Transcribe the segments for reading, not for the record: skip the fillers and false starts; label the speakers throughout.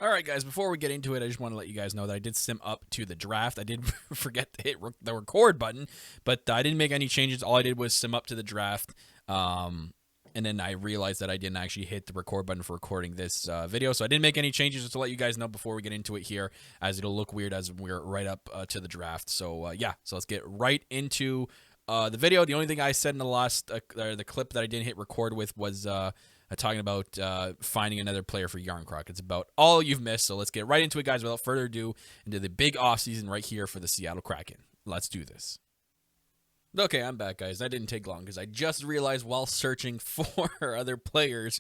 Speaker 1: All right, guys, before we get into it, I just want to let you guys know that I did sim up to the draft. I did forget to hit the record button, but I didn't make any changes. All I did was sim up to the draft. And then I realized that I didn't actually hit the record button for recording this video. So I didn't make any changes, just to let you guys know before we get into it here, as it'll look weird as we're right up to the draft. So, yeah, so let's get right into the video. The only thing I said in the last the clip that I didn't hit record with was talking about finding another player for Yarncroc. It's about all you've missed. So let's get right into it, guys, without further ado, into the big offseason right here for the Seattle Kraken. Let's do this. Okay, I'm back, guys. That didn't take long because I just realized while searching for other players,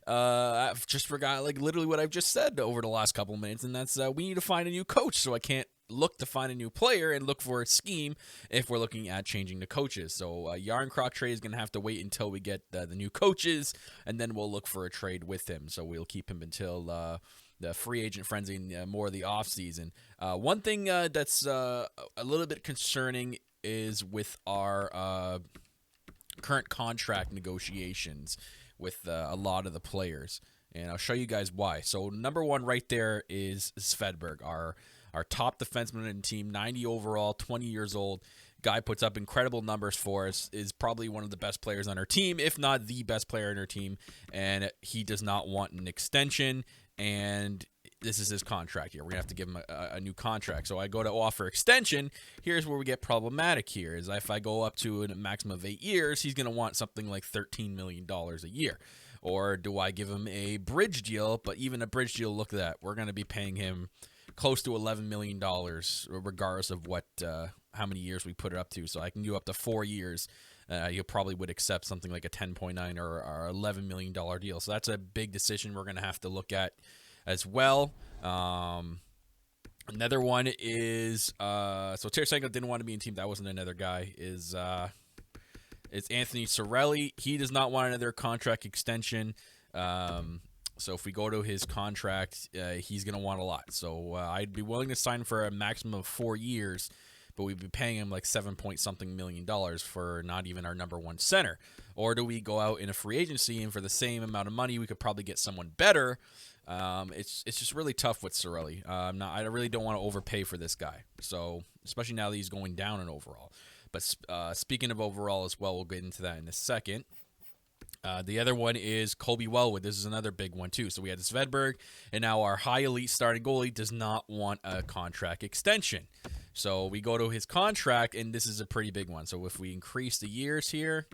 Speaker 1: I've just forgot like literally what I've just said over the last couple minutes, and that's we need to find a new coach. So I can't look to find a new player and look for a scheme if we're looking at changing the coaches. So Yarncroc trade is going to have to wait until we get the new coaches, and then we'll look for a trade with him. So we'll keep him until the free agent frenzy and more of the offseason. One thing that's a little bit concerning is with our current contract negotiations with a lot of the players. And I'll show you guys why. So number one right there is Svedberg, our top defenseman in the team, 90 overall, 20 years old. Guy puts up incredible numbers for us, is probably one of the best players on our team, if not the best player on our team. And he does not want an extension, and this is his contract here. We're going to have to give him a new contract. So I go to offer extension. Here's where we get problematic here, is if I go up to a maximum of 8 years, he's going to want something like $13 million a year. Or do I give him a bridge deal? But even a bridge deal, look at that. We're going to be paying him close to $11 million, regardless of what how many years we put it up to. So I can do up to 4 years. You probably would accept something like a $10.9 or $11 million deal. So that's a big decision we're going to have to look at as well. Another one is so Tarasenko didn't want to be in team. That wasn't another guy. Is Anthony Cirelli. He does not want another contract extension. So if we go to his contract, he's going to want a lot. So I'd be willing to sign for a maximum of 4 years, but we'd be paying him like $7-point-something million for not even our number one center. Or do we go out in a free agency and for the same amount of money, we could probably get someone better? It's just really tough with Cirelli. I really don't want to overpay for this guy. So especially now that he's going down in overall. But speaking of overall as well, we'll get into that in a second. The other one is Colby Wellwood. This is another big one, too. So we had Svedberg, and now our high elite starting goalie does not want a contract extension. So we go to his contract, and this is a pretty big one. So if we increase the years here,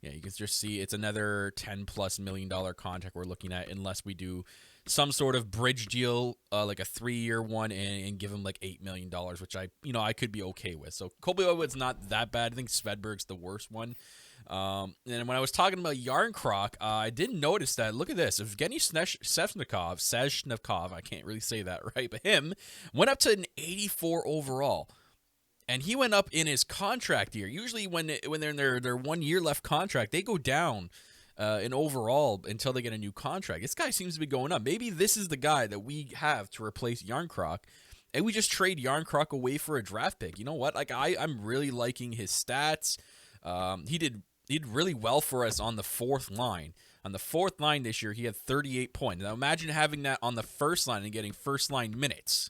Speaker 1: yeah, you can just see it's another $10+ million contract we're looking at, unless we do some sort of bridge deal, like a 3-year one, and give him like $8 million, which I could be okay with. So Colby Wellwood's not that bad. I think Svedberg's the worst one. And when I was talking about Yarncroc, I didn't notice that. Look at this. Evgeny Sezhnikov, I can't really say that right, but him went up to an 84 overall. And he went up in his contract year. Usually when they're in their 1 year left contract, they go down in overall until they get a new contract. This guy seems to be going up. Maybe this is the guy that we have to replace Yarncroc, and we just trade Yarncroc away for a draft pick. You know what? Like I'm really liking his stats. He did really well for us on the fourth line. On the fourth line this year, he had 38 points. Now imagine having that on the first line and getting first line minutes.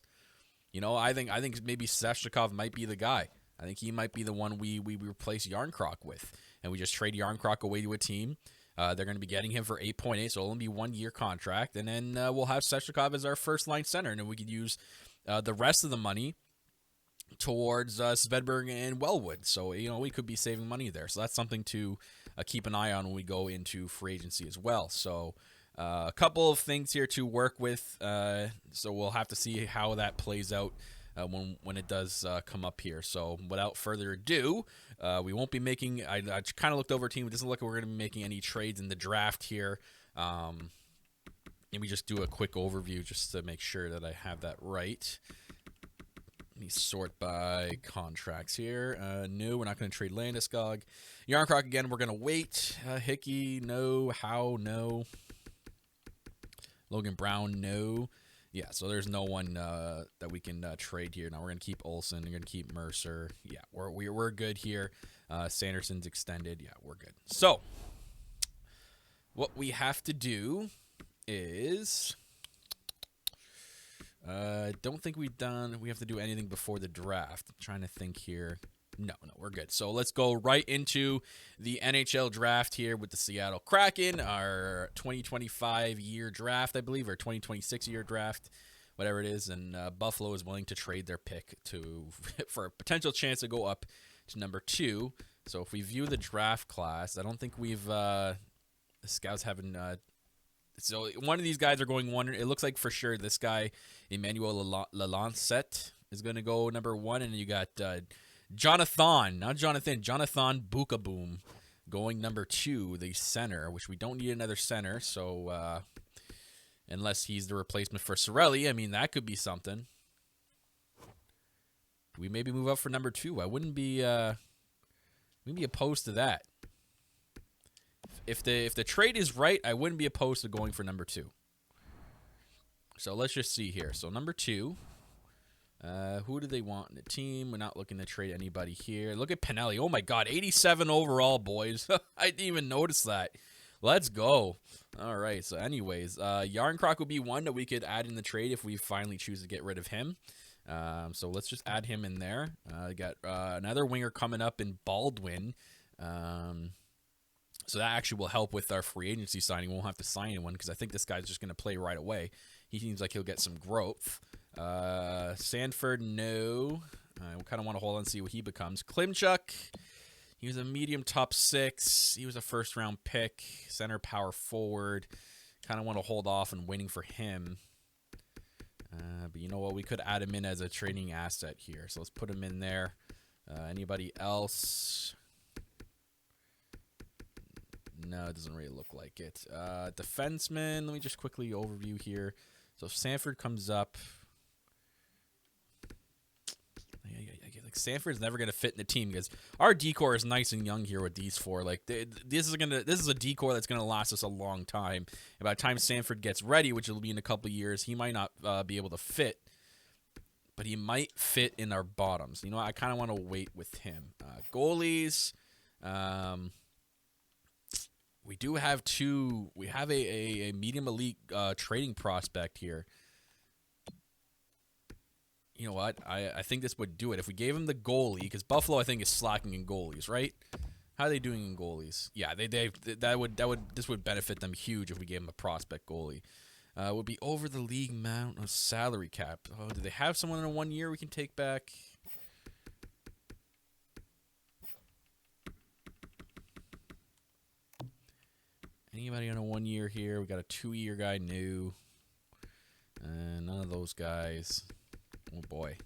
Speaker 1: You know, I think maybe Svechnikov might be the guy. I think he might be the one we replace Yarncroc with, and we just trade Yarncroc away to a team. They're going to be getting him for 8.8, so it'll only be 1 year contract, and then we'll have Svechnikov as our first line center, and then we could use the rest of the money towards Svedberg and Wellwood. So, you know, we could be saving money there. So that's something to keep an eye on when we go into free agency as well. So a couple of things here to work with. So we'll have to see how that plays out when it does come up here. So without further ado, we won't be making, I kind of looked over a team. It doesn't look like we're going to be making any trades in the draft here. And we just do a quick overview just to make sure that I have that right. Let me sort by contracts here. No, we're not going to trade Landeskog. Yarncroc again, we're going to wait. Hickey, no. Howe, no. Logan Brown, no. Yeah, so there's no one that we can trade here. Now we're going to keep Olsen. We're going to keep Mercer. Yeah, we're good here. Sanderson's extended. Yeah, we're good. So what we have to do is Don't think we have to do anything before the draft. I'm trying to think here. No, we're good. So let's go right into the NHL draft here with the Seattle Kraken, our 2025 year draft, I believe, or 2026 year draft, whatever it is. And Buffalo is willing to trade their pick for a potential chance to go up to number 2. So if we view the draft class, I don't think the scouts haven't. So one of these guys are going one. It looks like for sure this guy, Emmanuel Lalancette, is going to go number 1, and you got Jonathan Bukaboom going number 2, the center, which we don't need another center. So unless he's the replacement for Cirelli, I mean that could be something. Do we maybe move up for number 2? I wouldn't be opposed to that. If the trade is right, I wouldn't be opposed to going for number 2. So let's just see here. So number 2, who do they want in the team? We're not looking to trade anybody here. Look at Pinelli. Oh my God, 87 overall, boys. I didn't even notice that. Let's go. All right. So anyways, Yarncroc would be one that we could add in the trade if we finally choose to get rid of him. So let's just add him in there. Got another winger coming up in Baldwin. So that actually will help with our free agency signing. We won't have to sign anyone because I think this guy's just going to play right away. He seems like he'll get some growth. Sanford, no. We kind of want to hold on and see what he becomes. Klimchuk, he was a medium top 6. He was a first-round pick, center power forward. Kind of want to hold off on waiting for him. But you know what? We could add him in as a trading asset here. So let's put him in there. Anybody else? No, it doesn't really look like it. Defenseman, let me just quickly overview here. So if Sanford comes up, like Sanford's never gonna fit in the team because our decor is nice and young here with these 4. Like this is a decor that's gonna last us a long time. And by the time Sanford gets ready, which will be in a couple of years, he might not be able to fit, but he might fit in our bottoms. You know, I kind of want to wait with him. Goalies. We do have 2. We have a medium elite trading prospect here. You know what? I think this would do it. If we gave him the goalie, because Buffalo I think is slacking in goalies, right? How are they doing in goalies? Yeah, this would benefit them huge if we gave him a prospect goalie. Would be over the league amount of salary cap. Oh, do they have someone in a 1 year we can take back? Anybody on a 1 year here? We got a 2-year guy new. None of those guys. Oh boy.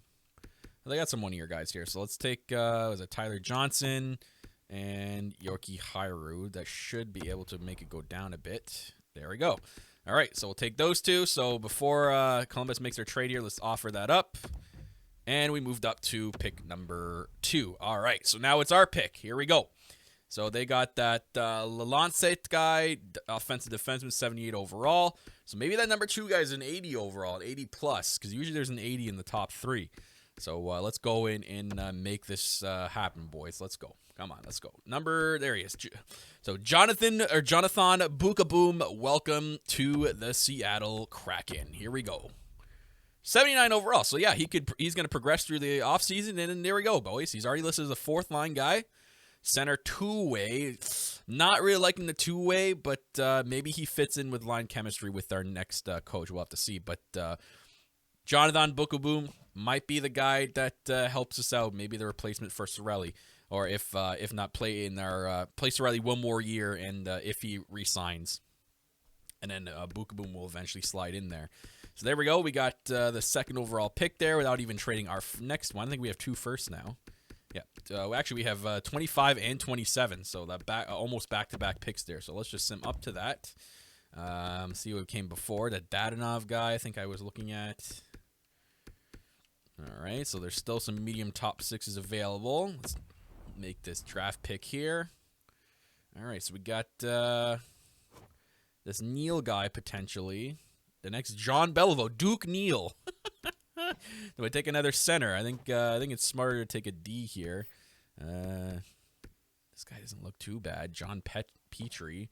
Speaker 1: Well, they got some 1 year guys here. So let's take was it Tyler Johnson and Yorkie Hairu. That should be able to make it go down a bit. There we go. All right, so we'll take those 2. So before Columbus makes their trade here, let's offer that up. And we moved up to pick number 2. All right, so now it's our pick. Here we go. So they got that Lalancette guy, offensive defenseman, 78 overall. So maybe that number 2 guy is an 80 overall, an 80 plus, because usually there's an 80 in the top 3. So let's go in and make this happen, boys. Let's go. Come on, let's go. There he is. So Jonathan Bukaboom, welcome to the Seattle Kraken. Here we go. 79 overall. So yeah, he's going to progress through the offseason, and then there we go, boys. He's already listed as a 4th line guy. Center 2-way. Not really liking the 2-way, but maybe he fits in with line chemistry with our next coach. We'll have to see. But Jonathan Bukaboom might be the guy that helps us out. Maybe the replacement for Cirelli. Or if not, play Cirelli 1 more year, and if he resigns. And then Bukaboom will eventually slide in there. So there we go. We got the 2nd overall pick there without even trading our next one. I think we have 2 firsts now. Yeah, actually we have 25 and 27, so that almost back-to-back picks there. So let's just sim up to that. See what came before. The Dadanov guy I think I was looking at. All right, so there's still some medium top 6s available. Let's make this draft pick here. All right, so we got this Neal guy potentially. The next John Beliveau, Duke Neal. Do I take another center? I think it's smarter to take a D here. This guy doesn't look too bad. John Petrie.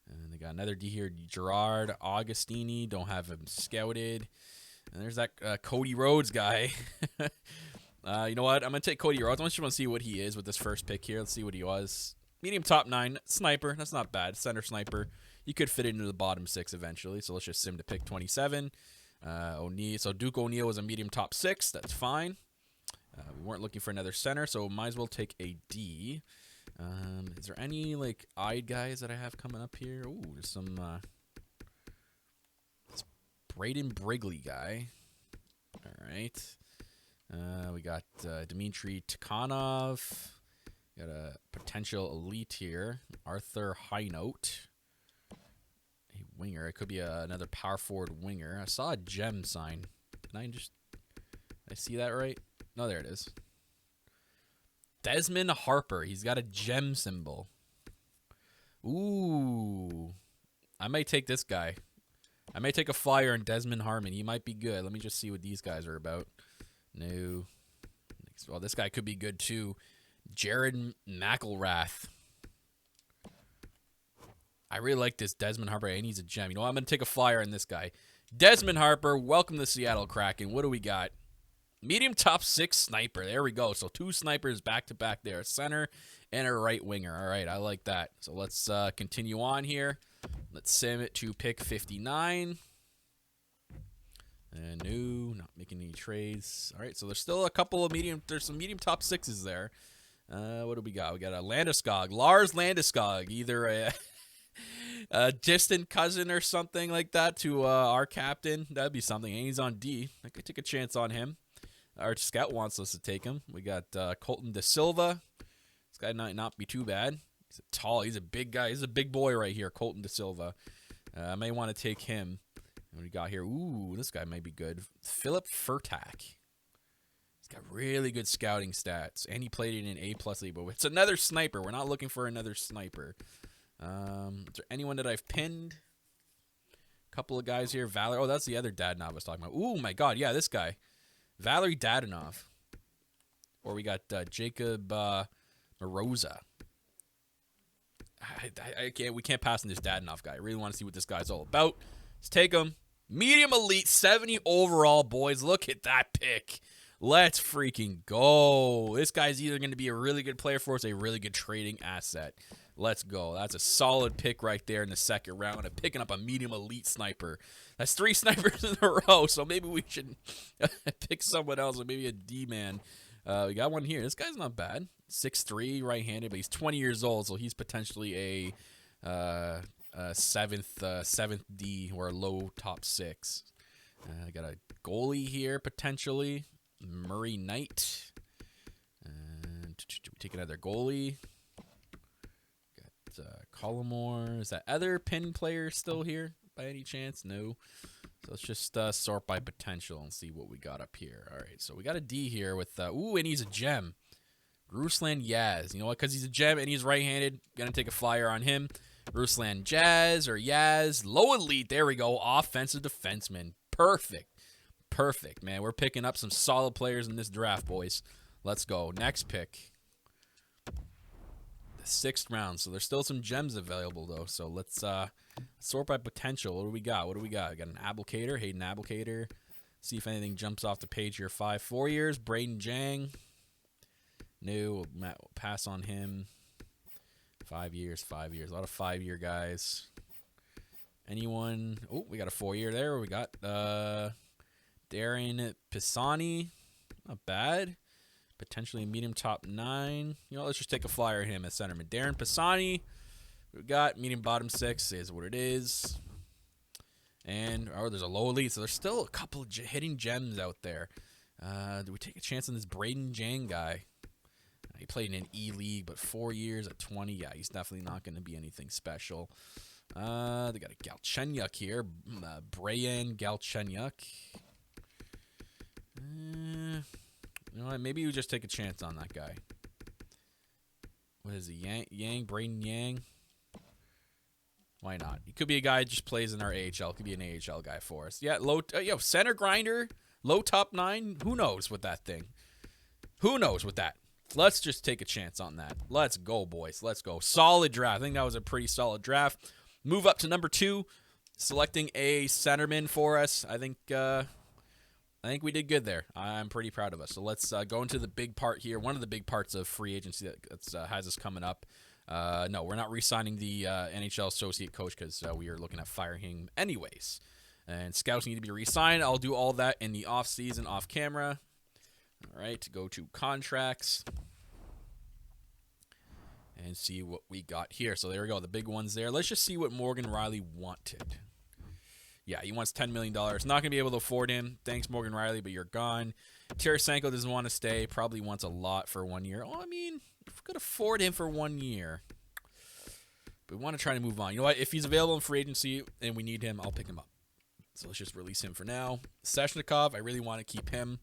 Speaker 1: And they got another D here. Gerard Augustini. Don't have him scouted. And there's that Cody Rhodes guy. You know what? I'm going to take Cody Rhodes. I just want to see what he is with this first pick here. Let's see what he was. Medium top 9. Sniper. That's not bad. Center sniper. He could fit into the bottom 6 eventually. So let's just sim to pick 27. O'Neal. So Duke O'Neal was a medium top 6. That's fine. We weren't looking for another center, so might as well take a D. Is there any, like, eyed guys that I have coming up here? Ooh, there's some, this Braden Brigley guy. All right. We got Dmitry Tikhanov. Got a potential elite here. Arthur Highnote. A winger. It could be another power forward winger. I saw a gem sign. Did I see that right? No, there it is. Desmond Harper. He's got a gem symbol. Ooh. I might take this guy. I may take a flyer on Desmond Harmon. He might be good. Let me just see what these guys are about. No. Well, this guy could be good too. Jared McElrath. I really like this Desmond Harper, and he's a gem. You know what? I'm going to take a flyer on this guy. Desmond Harper, welcome to Seattle Kraken. What do we got? Medium top 6 sniper. There we go. So 2 snipers back-to-back there. A center and a right winger. All right, I like that. So let's continue on here. Let's sim it to pick 59. And no, not making any trades. All right, so there's still a couple of there's some medium top 6s there. What do we got? We got a Landeskog. Lars Landeskog. Either a distant cousin or something like that to our captain. That'd be something. And he's on D. I could take a chance on him. Our scout wants us to take him. We got Colton De Silva. This guy might not be too bad. He's tall. He's a big guy. He's a big boy right here, Colton De Silva. I may want to take him. And we got here. Ooh, this guy might be good. Philip Furtak. He's got really good scouting stats. And he played in an A+ league. But it's another sniper. We're not looking for another sniper. Is there anyone that I've pinned? A couple of guys here. Valor. Oh, that's the other Dadonov I was talking about. Ooh, my God. Yeah, this guy. Valery Dadonov. Or we got Jacob Moroza. We can't pass on this Dadonov guy. I really want to see what this guy's all about. Let's take him. Medium elite, 70 overall, boys. Look at that pick. Let's freaking go. This guy's either going to be a really good player for us, a really good trading asset. Let's go. That's a solid pick right there in the second round. And picking up a medium elite sniper. That's 3 snipers in a row, so maybe we should pick someone else, or maybe a D-man. We got one here. This guy's not bad. 6'3", right-handed, but he's 20 years old, so he's potentially a 7th D or a low top 6. Got a goalie here, potentially. Murray Knight. And we take another goalie. Got Collymore. Is that other pin player still here by any chance? No. So let's just sort by potential and see what we got up here. All right, so we got a D here with, ooh, and he's a gem. Ruslan Yaz. You know what? Because he's a gem and he's right-handed, going to take a flyer on him. Ruslan Jazz or Yaz. Low elite. There we go. Offensive defenseman. Perfect. Perfect, man. We're picking up some solid players in this draft, boys. Let's go. Next pick. The 6th round. So there's still some gems available, though. So let's sort by potential. What do we got? We got an Applicator. Hayden Applicator. See if anything jumps off the page here. 4 years. Braden Jang. No. Matt, pass on him. 5 years. A lot of 5-year guys. Anyone? Oh, we got a 4-year there. We got Darren Pisani. Not bad. Potentially a medium top 9. You know, let's just take a flyer at him as centerman. Darren Pisani. We got medium bottom 6 is what it is. And there's a low elite, so there's still a couple of hitting gems out there. Do we take a chance on this Braden Jang guy? He played in an E League, but 4 years at 20. Yeah, he's definitely not going to be anything special. They got a Galchenyuk here. Brian Galchenyuk. You know what? Maybe we just take a chance on that guy. What is he? Braden Yang? Why not? He could be a guy who just plays in our AHL. Could be an AHL guy for us. Yeah, center grinder, low top 9. Who knows with that thing? Who knows with that? Let's just take a chance on that. Let's go, boys. Let's go. Solid draft. I think that was a pretty solid draft. Move up to number 2, selecting a centerman for us. I think I think we did good there. I'm pretty proud of us. So let's go into the big part here. One of the big parts of free agency that has us coming up. No, we're not re-signing the NHL associate coach because we are looking at firing him anyways. And scouts need to be re-signed. I'll do all that in the off-season, off-camera. All right, go to contracts and see what we got here. So there we go, the big ones there. Let's just see what Morgan Riley wanted. Yeah, he wants $10 million. Not going to be able to afford him. Thanks, Morgan Riley, but you're gone. Tarasenko doesn't want to stay. Probably wants a lot for 1 year. Oh, I mean, if we could afford him for 1 year. But we want to try to move on. You know what? If he's available in free agency and we need him, I'll pick him up. So let's just release him for now. Svechnikov, I really want to keep him,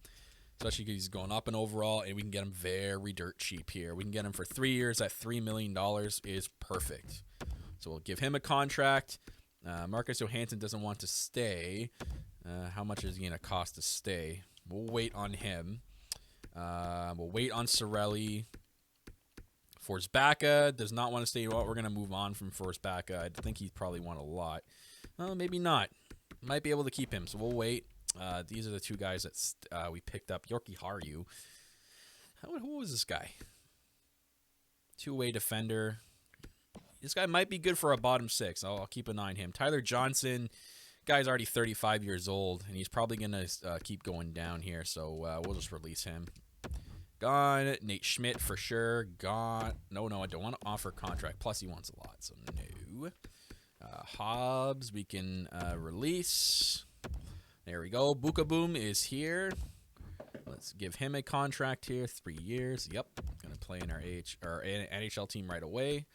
Speaker 1: especially because he's going up in overall, and we can get him very dirt cheap here. We can get him for 3 years at $3 million is perfect. So we'll give him a contract. Marcus Johansson doesn't want to stay. How much is he going to cost to stay? We'll wait on him. We'll wait on Cirelli. Forsbacka does not want to stay. Well, we're going to move on from Forsbacka. I think he'd probably want a lot. Maybe not. Might be able to keep him, so we'll wait. These are the two guys that we picked up. Yorkie Haru. Who was this guy? Two-way defender. This guy might be good for a bottom six. I'll keep an eye on him. Tyler Johnson, guy's already 35 years old, and he's probably going to keep going down here, so we'll just release him. Gone. Nate Schmidt for sure. Gone. No, I don't want to offer contract. Plus, he wants a lot, so no. Hobbs, we can release. There we go. Bukaboom is here. Let's give him a contract here. 3 years. Yep. Going to play in our NHL team right away.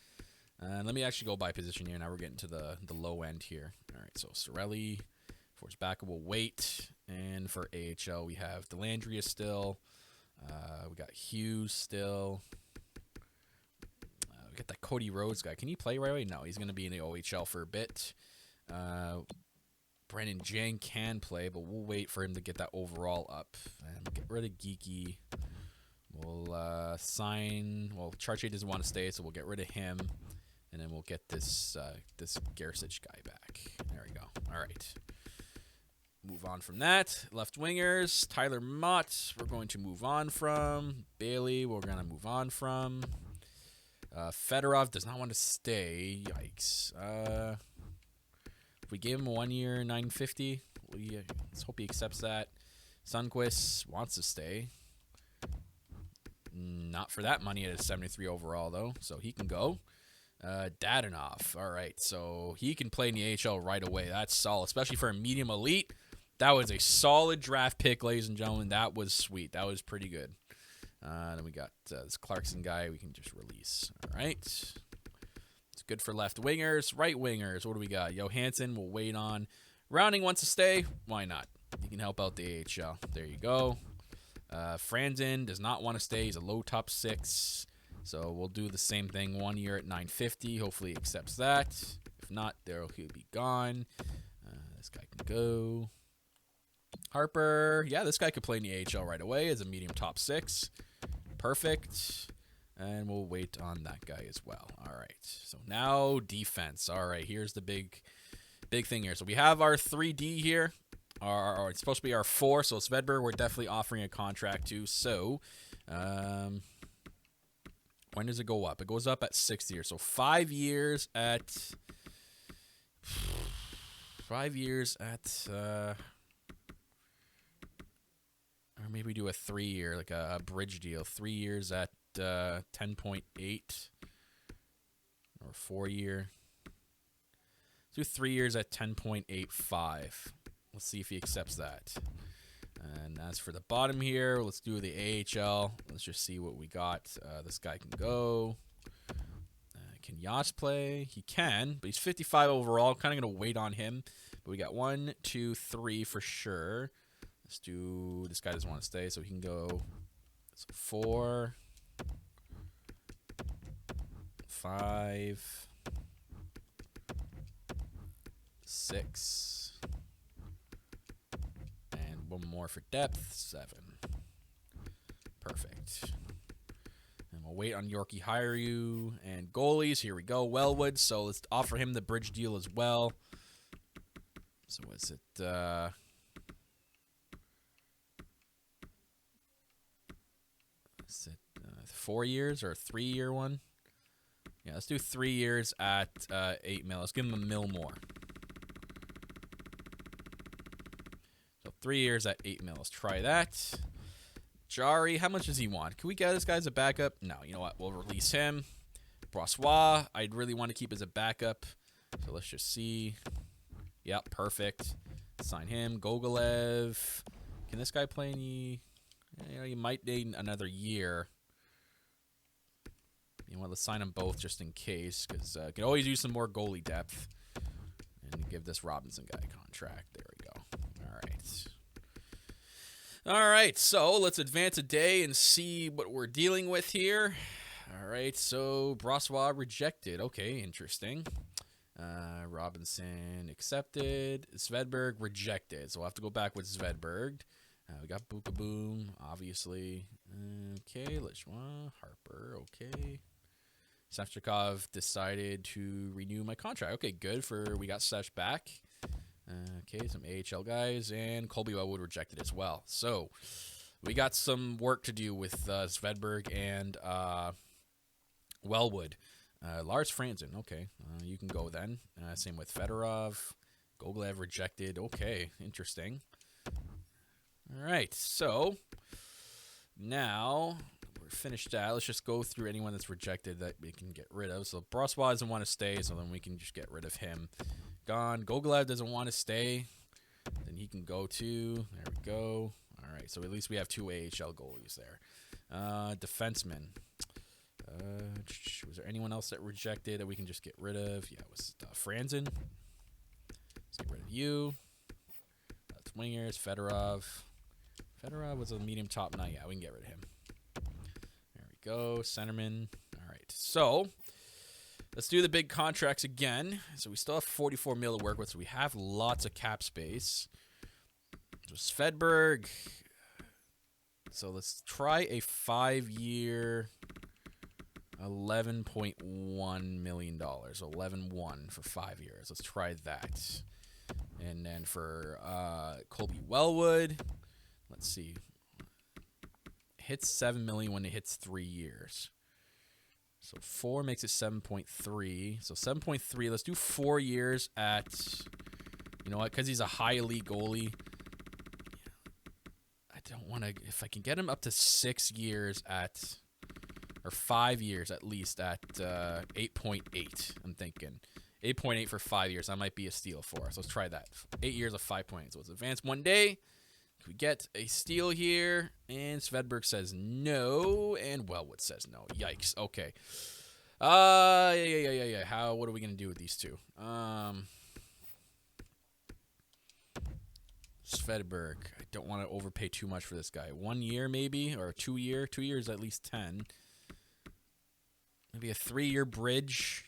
Speaker 1: Let me actually go by position here. Now we're getting to the low end here. All right, so Cirelli, Forsbacka will wait. And for AHL, we have Delandria still. We got Hughes still. We got that Cody Rhodes guy. Can he play right away? No, he's going to be in the OHL for a bit. Brendan Jang can play, but we'll wait for him to get that overall up. And we'll get rid of Geeky. We'll sign... Well, Charche doesn't want to stay, so we'll get rid of him. And then we'll get this Garcich guy back. There we go. All right. Move on from that. Left wingers. Tyler Mott, we're going to move on from. Bailey, we're going to move on from. Fedorov does not want to stay. Yikes. If we gave him a 1 year, $950, let's hope he accepts that. Sundqvist wants to stay. Not for that money at a 73 overall, though, so he can go. Dadonov. All right, so he can play in the AHL right away. That's solid, especially for a medium elite. That was a solid draft pick, ladies and gentlemen. That was sweet. That was pretty good. Then we got this Clarkson guy we can just release. All right. It's good for left wingers. Right wingers, what do we got? Johansson, we'll wait on. Rounding wants to stay. Why not? He can help out the AHL. There you go. Franzen does not want to stay. He's a low top six. So we'll do the same thing. 1 year at $950. Hopefully he accepts that. If not, he'll be gone. This guy can go. Harper. Yeah, this guy could play in the AHL right away as a medium top six. Perfect. And we'll wait on that guy as well. All right. So now defense. All right. Here's the big thing here. So we have our 3D here. It's supposed to be our 4. So Svedberg, we're definitely offering a contract to. So, when does it go up? It goes up at 6 years. So 5 years at... 5 years at... or maybe we do a 3 year, like a bridge deal. 3 years at 10.8. Or 4 year. Let's do 3 years at 10.85. Let's see if he accepts that. And as for the bottom here, let's do the AHL. Let's just see what we got. This guy can go. Can Yass play? He can, but he's 55 overall. Kind of going to wait on him. But we got 1, 2, 3 for sure. Let's do... This guy doesn't want to stay, so he can go... So 4, 5, 6... And one more for depth, 7. Perfect. And we'll wait on Yorkie Haru and goalies. Here we go, Wellwood. So let's offer him the bridge deal as well. So is it Is it 4 years or a 3-year one? Yeah, let's do 3 years at 8 mil. Let's give him a mil more. So 3 years at 8 mil. Let's try that. Jari, how much does he want? Can we get this guy as a backup? No, you know what? We'll release him. Brossois, I'd really want to keep as a backup. So let's just see. Yep, perfect. Sign him. Gogolev. Can this guy play any? You know, he might need another year. You know what? Let's sign them both just in case, because can always use some more goalie depth. And give this Robinson guy a contract. There we go. All right. All right, so let's advance a day and see what we're dealing with here. All right, so Brossois rejected. Okay, interesting. Robinson accepted. Svedberg rejected. So we'll have to go back with Svedberg. We got Bukaboom, obviously. Okay, Lishwa, Harper, okay. Sevchikov decided to renew my contract. Okay, good. We got Sesh back. Okay, some AHL guys. And Colby Wellwood rejected as well. So we got some work to do with Svedberg and Wellwood. Lars Franzen, okay. You can go then. Same with Fedorov. Gogolev rejected. Okay, interesting. All right, so now we're finished that. Let's just go through anyone that's rejected that we can get rid of. So Brossois doesn't want to stay, so then we can just get rid of him. Gone. Gogolev doesn't want to stay. Then he can go too. There we go. All right, so at least we have 2 AHL goalies there. Defenseman. Was there anyone else that rejected that we can just get rid of? Yeah, it was Franzen. Let's get rid of you. That's wingers. Fedorov. Fedorov was a medium top 9. Yeah, we can get rid of him. There we go. Centerman. All right, so let's do the big contracts again. So we still have 44 mil to work with, so we have lots of cap space. So Svedberg. So let's try a 5-year, $11.1 million. 11.1 for 5 years. Let's try that. And then for Colby Wellwood, let's see. Hits $7 million when it hits 3 years. So 4 makes it 7.3. So 7.3. Let's do 4 years at, you know what? Because he's a high elite goalie. I don't want to. If I can get him up to 6 years at, or 5 years at least at 8.8. I'm thinking 8.8 for 5 years. That might be a steal for us. Let's try that. 8 years of 5.8. So let's advance one day. Can we get a steal here? And Svedberg says no, and Wellwood says no. Yikes. Okay. Yeah. What are we gonna do with these two? Svedberg. I don't want to overpay too much for this guy. 1 year maybe, or 2 year. 2 years at least 10. Maybe a 3-year bridge.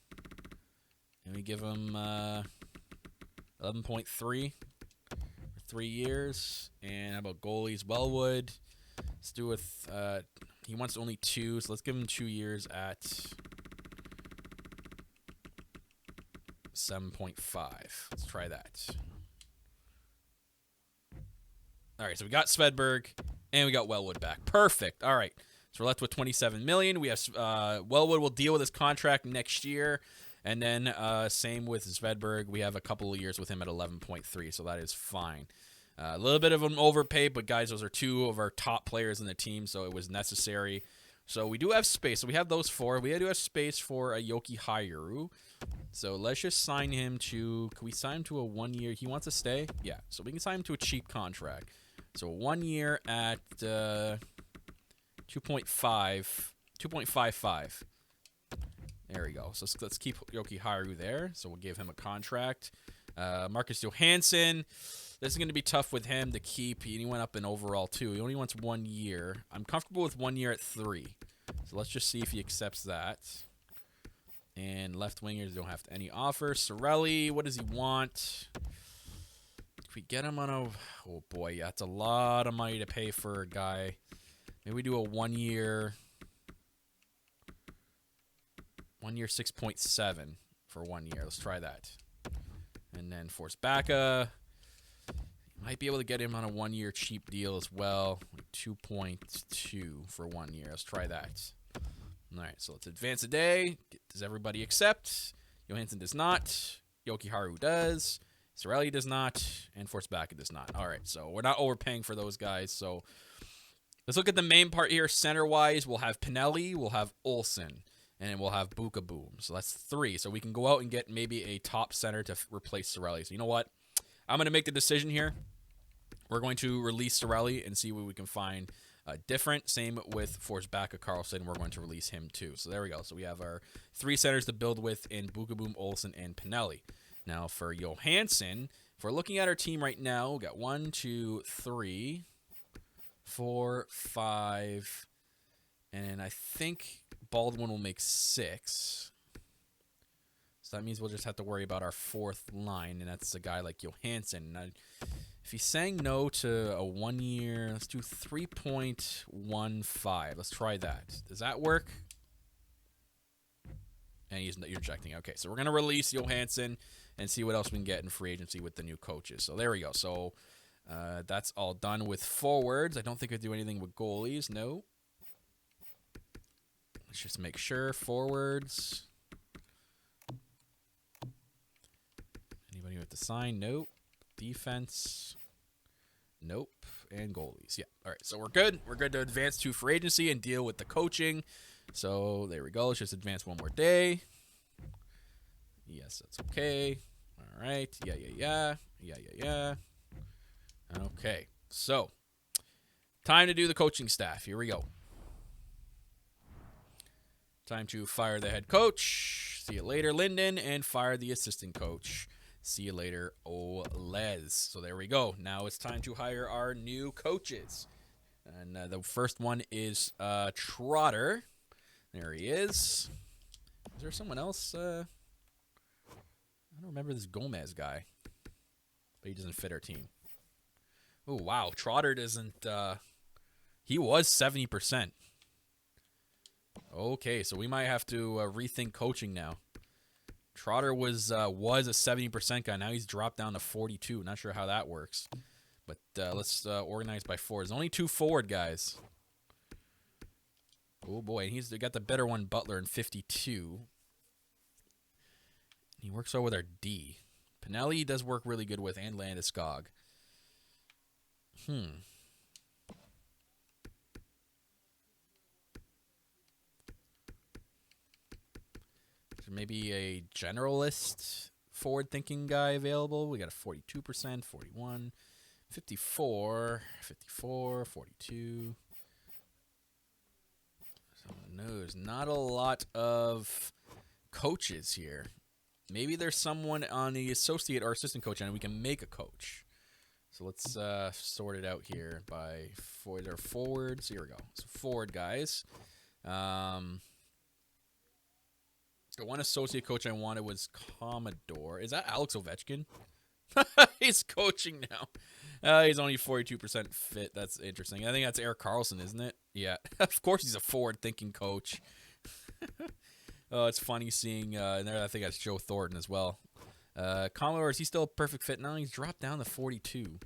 Speaker 1: And we give him 11.3 for 3 years. And how about goalies? Wellwood. Let's do with he wants only 2, so let's give him 2 years at 7.5. Let's try that. All right, so we got Svedberg and we got Wellwood back. Perfect. All right, so we're left with 27 million. We have Wellwood will deal with his contract next year, and then same with Svedberg. We have a couple of years with him at 11.3, so that is fine. A little bit of an overpay, but guys, those are 2 of our top players in the team, so it was necessary. So we do have space. So we have those 4. We do have space for a Yoki Hairu. So let's just sign him to. Can we sign him to a 1 year? He wants to stay? Yeah. So we can sign him to a cheap contract. So 1 year at 2.55. There we go. So let's keep Yoki Hairu there. So we'll give him a contract. Marcus Johansson. This is going to be tough with him to keep. He went up in overall, too. He only wants 1 year. I'm comfortable with 1 year at 3. So let's just see if he accepts that. And left wingers don't have any offer. Sorelli, what does he want? If we get him on a... Oh, boy. Yeah, it's a lot of money to pay for a guy. Maybe we do a 1 year... 1 year 6.7 for 1 year. Let's try that. And then Force Bacca. Might be able to get him on a 1-year cheap deal as well. 2.2 for 1 year. Let's try that. All right, so let's advance a day. Does everybody accept? Johansson does not. Yokiharu does. Cirelli does not. And Forsbacka does not. All right, so we're not overpaying for those guys. So let's look at the main part here. Center-wise, we'll have Pinelli, we'll have Olsen, and we'll have Buka Boom. So that's 3. So we can go out and get maybe a top center to replace Cirelli. So you know what? I'm going to make the decision here. We're going to release Cirelli and see what we can find different. Same with Forsbacka Carlson. We're going to release him too. So there we go. So we have our 3 centers to build with in Buka Boom, Olsen, and Pinelli. Now for Johansson, if we're looking at our team right now, we got 1, 2, 3, 4, 5, and I think Baldwin will make 6. So that means we'll just have to worry about our 4th line, and that's a guy like Johansson. If he's saying no to a 1 year, let's do 3.15. Let's try that. Does that work? And you're rejecting. Okay, so we're going to release Johansson and see what else we can get in free agency with the new coaches. So there we go. So that's all done with forwards. I don't think I do anything with goalies. No. Let's just make sure. Forwards. Anybody with the sign? Nope. Defense. Nope. And goalies. Yeah. All right. So we're good. We're good to advance to free agency and deal with the coaching. So there we go. Let's just advance one more day. Yes, that's okay. All right. Yeah. Okay. So time to do the coaching staff. Here we go. Time to fire the head coach. See you later, Linden. And fire the assistant coach. See you later, Olez. So there we go. Now it's time to hire our new coaches. And the first one is Trotter. There he is. Is there someone else? I don't remember this Gomez guy. But he doesn't fit our team. Oh, wow. Trotter doesn't... he was 70%. Okay, so we might have to rethink coaching now. Trotter was a 70% guy. Now he's dropped down to 42. Not sure how that works. But let's organize by forwards. Only 2 forward guys. Oh, boy. He's got the better one, Butler, in 52. He works well with our D. Pinelli does work really good with, and Landeskog. Maybe a generalist forward-thinking guy available. We got a 42%, 41, 54, 42. So no, there's not a lot of coaches here. Maybe there's someone on the associate or assistant coach end, and we can make a coach. So let's sort it out here by forwards. Here we go. So forward guys. The one associate coach I wanted was Commodore. Is that Alex Ovechkin? He's coaching now. He's only 42% fit. That's interesting. I think that's Erik Karlsson, isn't it? Yeah. Of course he's a forward-thinking coach. Oh, it's funny seeing... and there, I think that's Joe Thornton as well. Commodore, is he still a perfect fit? No, he's dropped down to 42.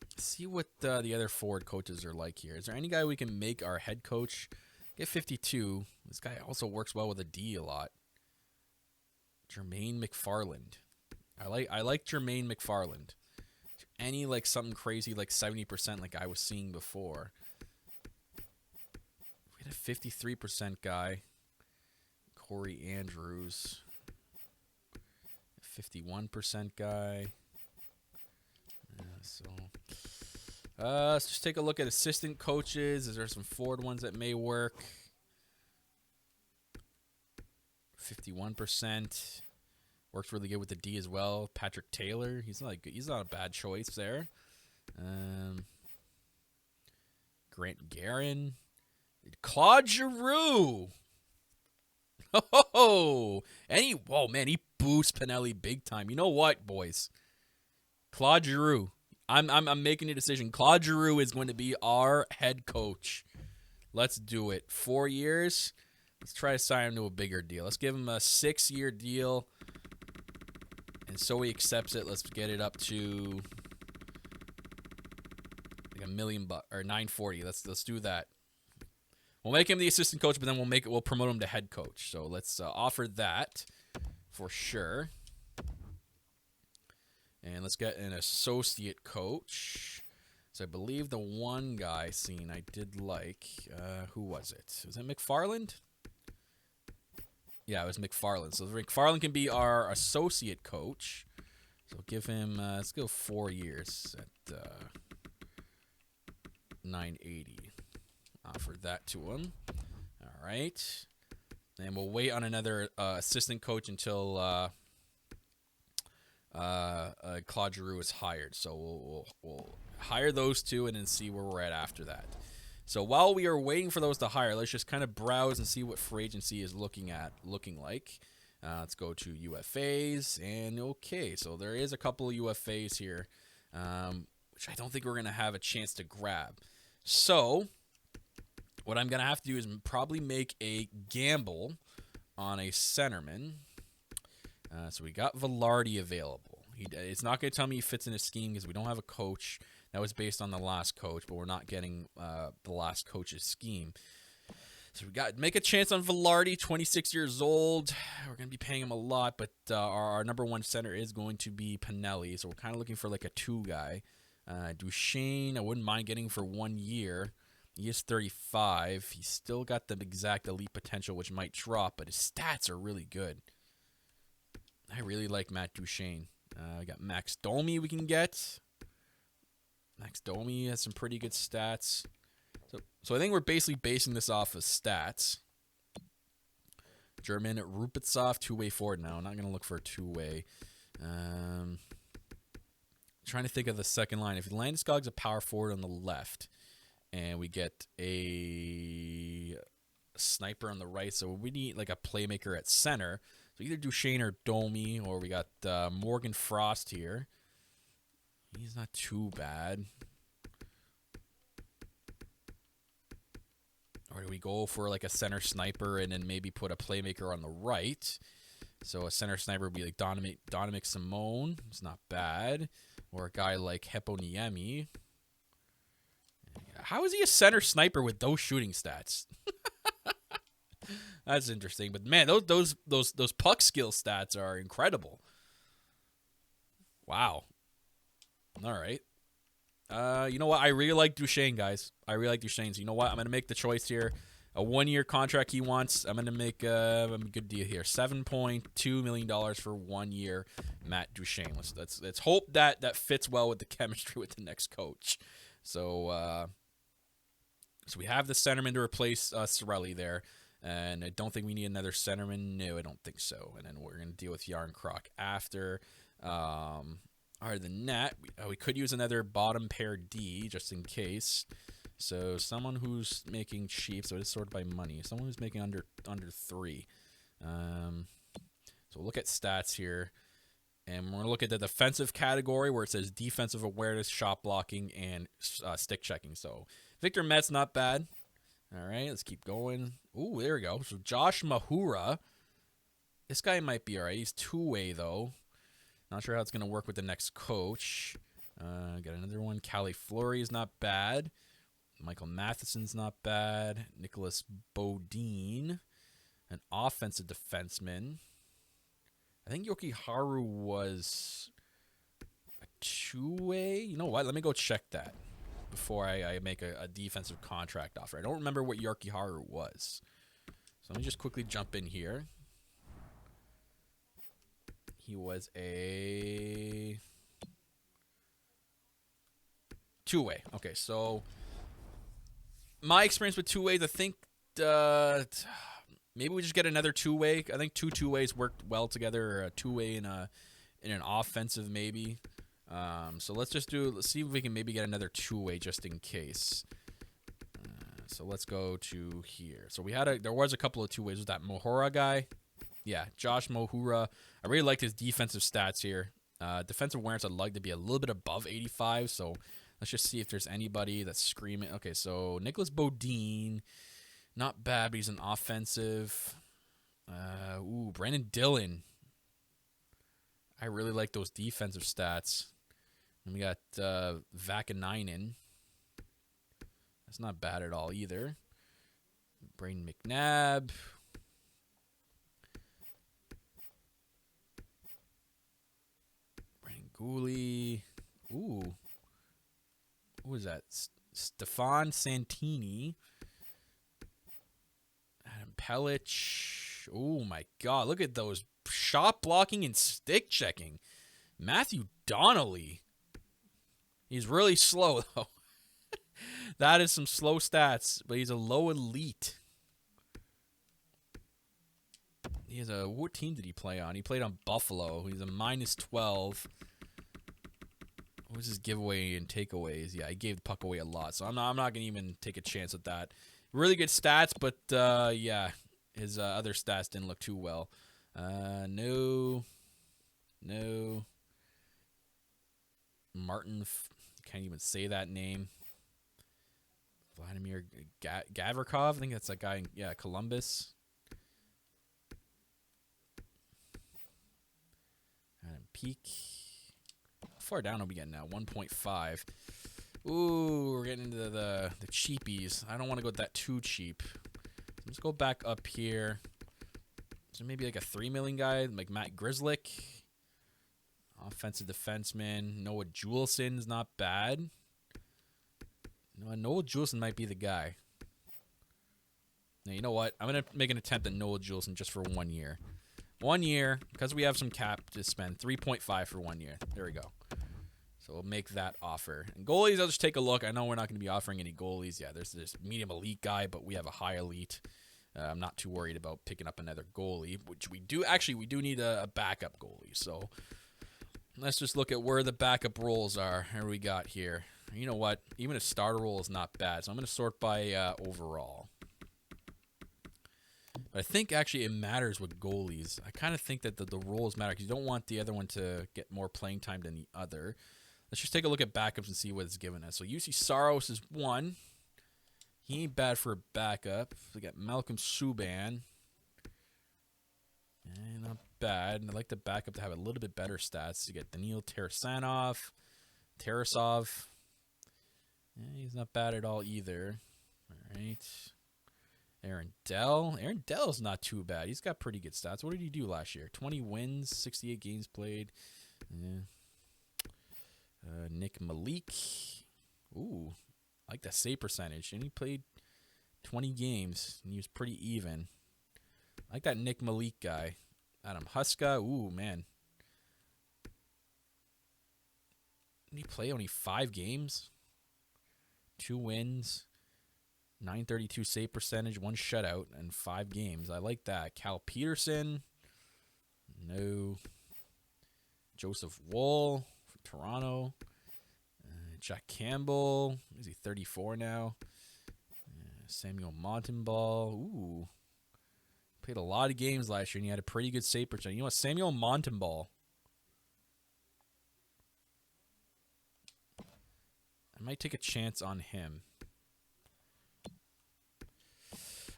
Speaker 1: Let's see what the other forward coaches are like here. Is there any guy we can make our head coach? Get 52. This guy also works well with a D a lot. Jermaine McFarland. I like Jermaine McFarland. Any like something crazy like 70% like I was seeing before. We had a 53% guy. Corey Andrews. 51% guy. Let's just take a look at assistant coaches. Is there some forward ones that may work? 51%. Works really good with the D as well. Patrick Taylor. He's not a bad choice there. Grant Guerin. Claude Giroux. Oh, whoa, man, he boosts Pinelli big time. You know what, boys? Claude Giroux. I'm making a decision. Claude Giroux is going to be our head coach. Let's do it. 4 years. Let's try to sign him to a bigger deal. Let's give him a 6-year deal. And so he accepts it. Let's get it up to like $1 million or $940. Let's do that. We'll make him the assistant coach, but then we'll promote him to head coach. So let's offer that for sure. And let's get an associate coach. So I believe the one guy seen I did like. Who was it? Was it McFarland? Yeah, it was McFarland. So McFarland can be our associate coach. So give him, let's go 4 years at $980. Offer that to him. All right. And we'll wait on another assistant coach until Claude Giroux is hired. So we'll hire those two and then see where we're at after that. So while we are waiting for those to hire, let's just kind of browse and see what free agency is looking like. Let's go to UFAs, and okay, so there is a couple of UFAs here, which I don't think we're going to have a chance to grab. So what I'm going to have to do is probably make a gamble on a centerman. So we got Velarde available. It's not going to tell me he fits in a scheme because we don't have a coach. That was based on the last coach, but we're not getting the last coach's scheme. So we got make a chance on Velarde, 26 years old. We're going to be paying him a lot, but our number one center is going to be Pinelli. So we're kind of looking for like a 2 guy. Duchesne, I wouldn't mind getting for 1 year. He is 35. He's still got the exact elite potential, which might drop, but his stats are really good. I really like Matt Duchesne. We got Max Domi we can get. Max Domi has some pretty good stats. So I think we're basically basing this off of stats. German Rupitsov, 2-way forward now. I'm not going to look for a 2-way. Trying to think of the second line. If Landeskog's a power forward on the left, and we get a sniper on the right, so we need like a playmaker at center. So either Duchesne or Domi, or we got Morgan Frost here. He's not too bad. Or do we go for like a center sniper and then maybe put a playmaker on the right? So a center sniper would be like Dominic Simone. It's not bad. Or a guy like Heponiemi. How is he a center sniper with those shooting stats? That's interesting. But man, those puck skill stats are incredible. Wow. All right. You know what? I really like Duchesne, guys. I really like Duchesne. So you know what? I'm going to make the choice here. A 1-year contract he wants. I'm going to make a good deal here. $7.2 million for 1 year, Matt Duchesne. Let's hope that fits well with the chemistry with the next coach. So we have the centerman to replace Cirelli there. And I don't think we need another centerman. No, I don't think so. And then we're going to deal with Yarncroc after. Other than that, we could use another bottom pair D just in case. So someone who's making cheap, so it is sorted by money. Someone who's making under 3. So we'll look at stats here. And we're going to look at the defensive category where it says defensive awareness, shot blocking, and stick checking. So Victor Met's not bad. All right, let's keep going. Ooh, there we go. So Josh Mahura. This guy might be all right. He's 2-way, though. Not sure how it's going to work with the next coach. Got another one. Callie Fleury is not bad. Michael Matheson's not bad. Nicholas Bodine, an offensive defenseman. I think Yoki Haru was a 2-way. You know what? Let me go check that before I make a defensive contract offer. I don't remember what Yoki Haru was. So let me just quickly jump in here. He was a 2-way. Okay, so my experience with 2-ways, I think maybe we just get another 2-way. I think 2 2-ways worked well together. Or a 2-way in an offensive maybe. So let's see if we can maybe get another 2-way just in case. So let's go to here. So there was a couple of 2-ways. Was that Mohora guy? Yeah, Josh Mohura. I really liked his defensive stats here. Defensive awareness, I'd like to be a little bit above 85. So let's just see if there's anybody that's screaming. Okay, so Nicholas Bodine, not bad, but he's an offensive. Brandon Dillon. I really like those defensive stats. And we got Vakanainen. That's not bad at all either. Braden McNabb. Brandon Gooley. Ooh. Who was that? Stefan Santini. Adam Pellich. Oh, my God. Look at those shot blocking and stick checking. Matthew Donnelly. He's really slow, though. That is some slow stats, but he's a low elite. What team did he play on? He played on Buffalo. He's a -12. What was his giveaway and takeaways? Yeah, he gave the puck away a lot, so I'm not going to even take a chance with that. Really good stats, but yeah, his other stats didn't look too well. No. Martin, can't even say that name. Vladimir Gavrikov, I think that's that guy in Columbus. Adam Peak. How far down are we getting now? 1.5. Ooh, we're getting into the cheapies. I don't want to go that too cheap. Let's go back up here. So maybe like a $3 million guy, like Matt Grzelcyk. Offensive defenseman. Noah Juulsen's not bad. Noah Juulsen might be the guy. Now, you know what? I'm going to make an attempt at Noah Juulsen just for 1 year. 1 year, because we have some cap to spend. 3.5 for 1 year. There we go. So we'll make that offer. And goalies, I'll just take a look. I know we're not going to be offering any goalies. Yeah, there's this medium elite guy, but we have a high elite. I'm not too worried about picking up another goalie, which we do. Actually, we do need a backup goalie. So let's just look at where the backup roles are. Here we got here. You know what? Even a starter role is not bad. So I'm going to sort by overall. But I think actually it matters with goalies. I kind of think that the roles matter because you don't want the other one to get more playing time than the other. Let's just take a look at backups and see what it's given us. So UC Saros is 1. He ain't bad for a backup. We got Malcolm Subban. Not bad. I'd like the backup to have a little bit better stats. You get Daniil Tarasov. He's not bad at all either. All right. Aaron Dell. Aaron Dell's not too bad. He's got pretty good stats. What did he do last year? 20 wins, 68 games played. Yeah. Nick Malik. Ooh, I like that save percentage. And he played 20 games, and he was pretty even. I like that Nick Malik guy. Adam Huska. Ooh, man. Did he play only 5 games? 2 wins. 932 save percentage, 1 shutout, and 5 games. I like that. Cal Peterson. No. Joseph Woll from Toronto. Jack Campbell. Is he 34 now? Samuel Montembeault. Ooh. Played a lot of games last year, and he had a pretty good save percentage. You know what? Samuel Montembeault. I might take a chance on him.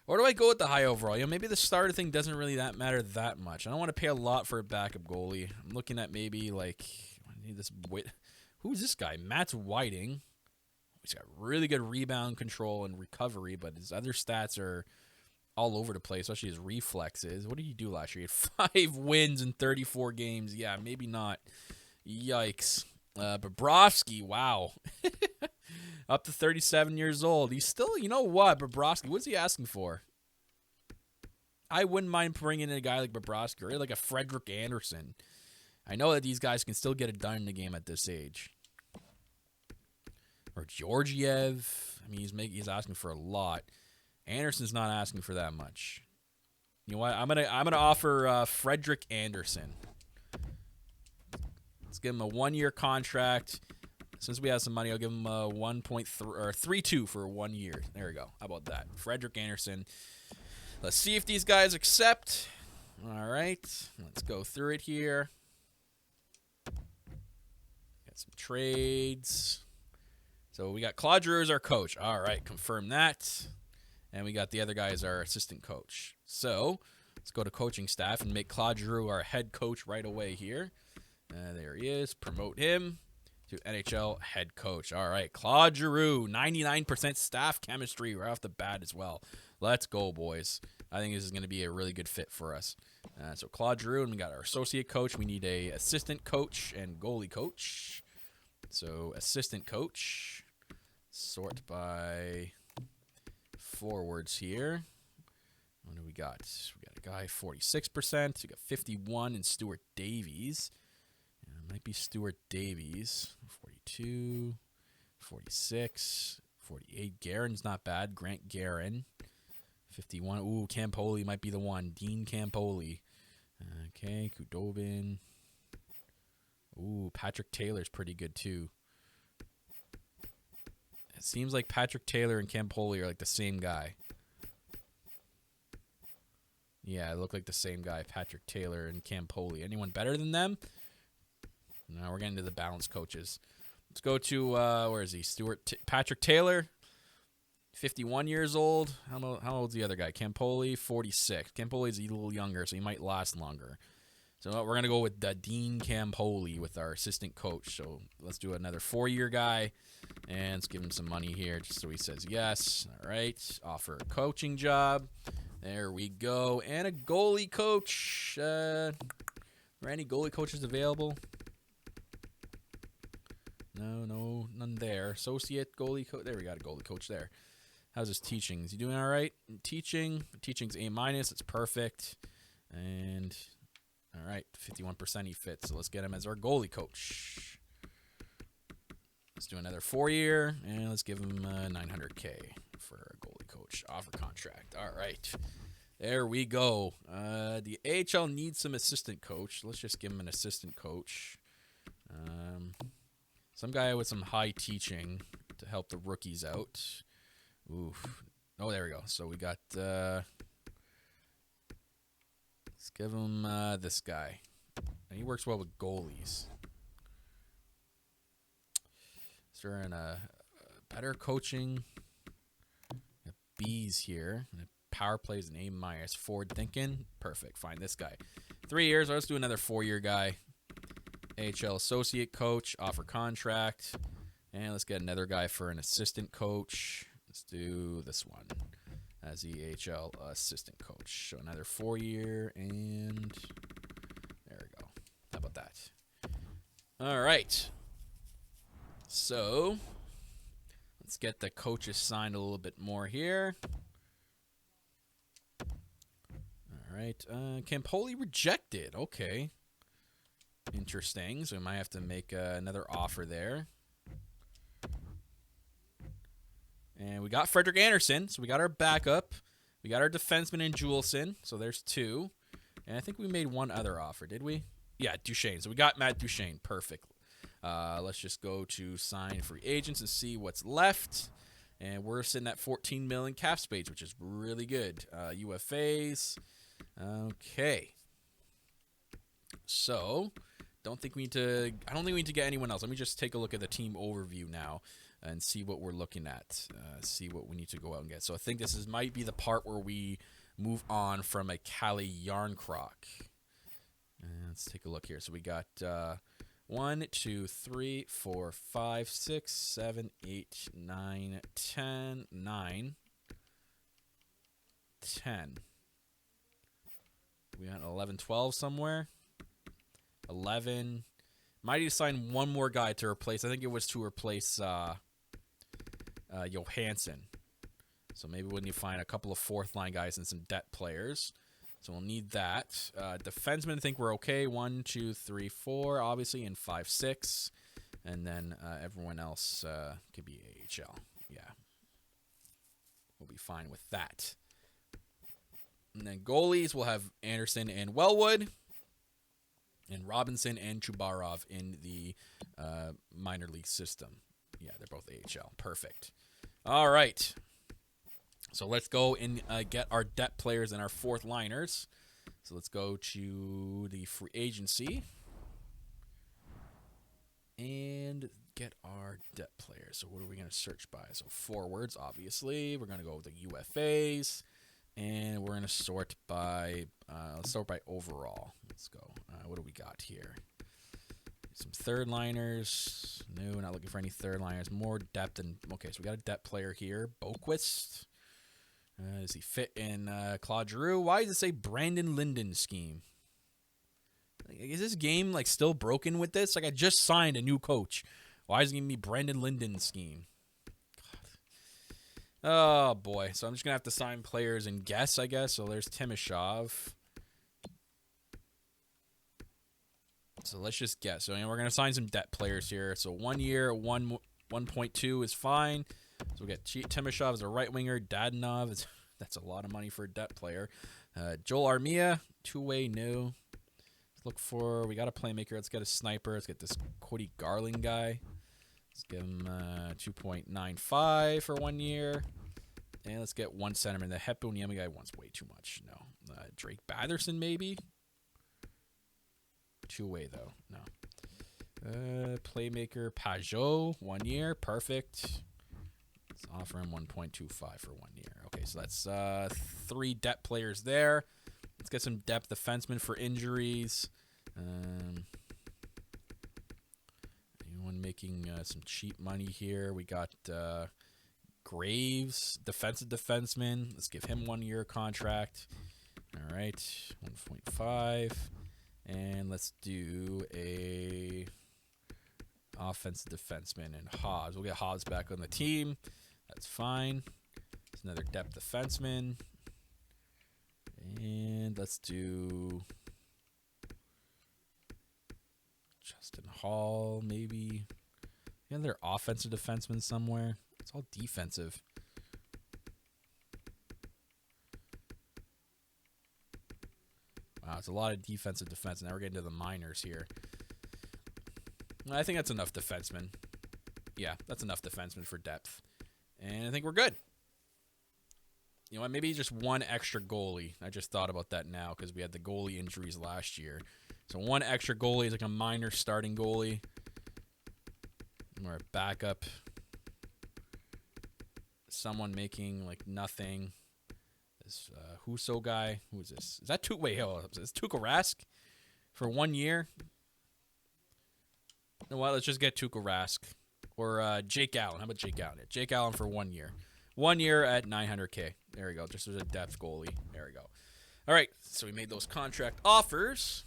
Speaker 1: Or do I go with the high overall? You know, maybe the starter thing doesn't really matter that much. I don't want to pay a lot for a backup goalie. I'm looking at maybe like who's this guy? Matt Whiting. He's got really good rebound control and recovery, but his other stats are all over the place, especially his reflexes. What did he do last year? He had 5 wins in 34 games. Yeah, maybe not. Yikes. Bobrovsky, wow. Up to 37 years old. He's still, you know what, Bobrovsky, what's he asking for? I wouldn't mind bringing in a guy like Bobrovsky or like a Frederick Anderson. I know that these guys can still get it done in the game at this age. Or Georgiev. I mean, he's asking for a lot. Anderson's not asking for that much. You know what? I'm gonna offer Frederick Anderson. Let's give him a 1-year contract. Since we have some money, I'll give him a 3.2 for 1 year. There we go. How about that? Frederick Anderson. Let's see if these guys accept. All right. Let's go through it here. Got some trades. So we got Claude Giroux as our coach. All right. Confirm that. And we got the other guy as our assistant coach. So let's go to coaching staff and make Claude Giroux our head coach right away here. There he is. Promote him to NHL head coach. All right, Claude Giroux, 99% staff chemistry right off the bat as well. Let's go, boys. I think this is going to be a really good fit for us. So Claude Giroux, and we got our associate coach. We need a assistant coach and goalie coach. So assistant coach, sort by forwards here. What do we got? We got a guy 46%. We got 51 in Stuart Davies. It might be Stuart Davies. 42, 46, 48. Guerin's not bad. Grant Guerin. 51. Ooh, Campoli might be the one. Dean Campoli. Okay, Kudobin. Ooh, Patrick Taylor's pretty good too. It seems like Patrick Taylor and Campoli are like the same guy. Yeah, they look like the same guy, Patrick Taylor and Campoli. Anyone better than them? No, we're getting to the balanced coaches. Let's go to, where is he? Patrick Taylor, 51 years old. How old's the other guy? Campoli, 46. Campoli's a little younger, so he might last longer. So we're going to go with Dean Campoli with our assistant coach. So let's do another 4-year guy, and let's give him some money here just so he says yes. All right, offer a coaching job. There we go. And a goalie coach. Are any goalie coaches available? No, none there. Associate goalie coach. There we got a goalie coach there. How's his teaching? Is he doing all right? Teaching's A-. It's perfect. And all right, 51% he fits. So let's get him as our goalie coach. Let's do another 4-year, and let's give him $900K for a goalie coach offer contract. All right, there we go. The AHL needs some assistant coach. Let's just give him an assistant coach. Some guy with some high teaching to help the rookies out. Oof. Oh, there we go. So we got, let's give him this guy. And he works well with goalies. Is there a better coaching? B's here. Power plays an A-. Forward thinking. Perfect. Find this guy. 3 years. Let's do another 4-year guy. AHL associate coach. Offer contract. And let's get another guy for an assistant coach. Let's do this one as the AHL assistant coach. So another 4-year, and there we go. How about that? All right. So let's get the coaches signed a little bit more here. All right. Campoli rejected. Okay. Interesting. So we might have to make another offer there. And we got Frederick Anderson, so we got our backup. We got our defenseman in Juleson, so there's 2. And I think we made one other offer, did we? Yeah, Duchesne. So we got Matt Duchesne. Perfect. Let's just go to sign free agents and see what's left. And we're sitting at $14 million cap space, which is really good. UFAs. Okay. So, I don't think we need to get anyone else. Let me just take a look at the team overview now and see what we're looking at, see what we need to go out and get. So I think this might be the part where we move on from a Cali Yarncroc. Let's take a look here. So we got 1, 2, 3, 4, 5, 6, 7, 8, 9, 10, 9, 10. We got 11, 12 somewhere. 11. Might need to sign one more guy to replace. I think it was to replace Johansson. So maybe we need to find a couple of fourth-line guys and some depth players. So we'll need that. Defensemen, I think we're okay. 1, 2, 3, 4, obviously, and 5, 6. And then everyone else could be AHL. Yeah. We'll be fine with that. And then goalies, we'll have Anderson and Wellwood. And Robinson and Chubarov in the minor league system. Yeah, they're both AHL. Perfect. All right. So let's go and get our depth players and our fourth liners. So let's go to the free agency and get our depth players. So what are we going to search by? So forwards, obviously. We're going to go with the UFAs. And we're going to sort by, let's sort by overall. Let's go. What do we got here? Some third liners. No, not looking for any third liners. More depth. Okay, so we got a depth player here. Boquist. Does he fit in Claude Giroux? Why does it say Brandon Linden scheme? Is this game like still broken with this? Like I just signed a new coach. Why is it giving me Brandon Linden scheme? God. Oh boy. So I'm just gonna have to sign players and guess, I guess. So there's Timashov. So let's just guess. So we're gonna sign some depth players here. So 1 year, 1.2 is fine. So we get Timashov as a right winger. Dadonov is that's a lot of money for a depth player. Joel Armia, 2-way, no. Let's look for. We got a playmaker. Let's get a sniper. Let's get this Cody Garland guy. Let's give him 2.95 for 1 year. And let's get one centerman. The Heponiemi guy wants way too much. No. Drake Batherson, maybe? 2-way, though. No. Playmaker Pajot, 1 year. Perfect. Let's offer him 1.25 for 1 year. Okay, so that's 3 depth players there. Let's get some depth defensemen for injuries. Anyone making some cheap money here? We got Graves, defensive defenseman. Let's give him 1 year contract. All right, 1.5. And let's do a offensive defenseman and Hobbs. We'll get Hobbs back on the team. That's fine. It's another depth defenseman. And let's do Justin Hall, maybe. Another offensive defenseman somewhere. It's all defensive. Wow, it's a lot of defensive defense. Now we're getting to the minors here. I think that's enough defensemen. Yeah, that's enough defensemen for depth. And I think we're good. You know what? Maybe just one extra goalie. I just thought about that now because we had the goalie injuries last year. So one extra goalie is like a minor starting goalie. Or a backup. Someone making like nothing. This Huso guy. Who is this? Is that is this Tuukka Rask for 1 year? You know what? Let's just get Tuukka Rask. Or Jake Allen. How about Jake Allen? Yeah, Jake Allen for 1 year. 1 year at $900K. There we go. Just as a depth goalie. There we go. All right. So we made those contract offers.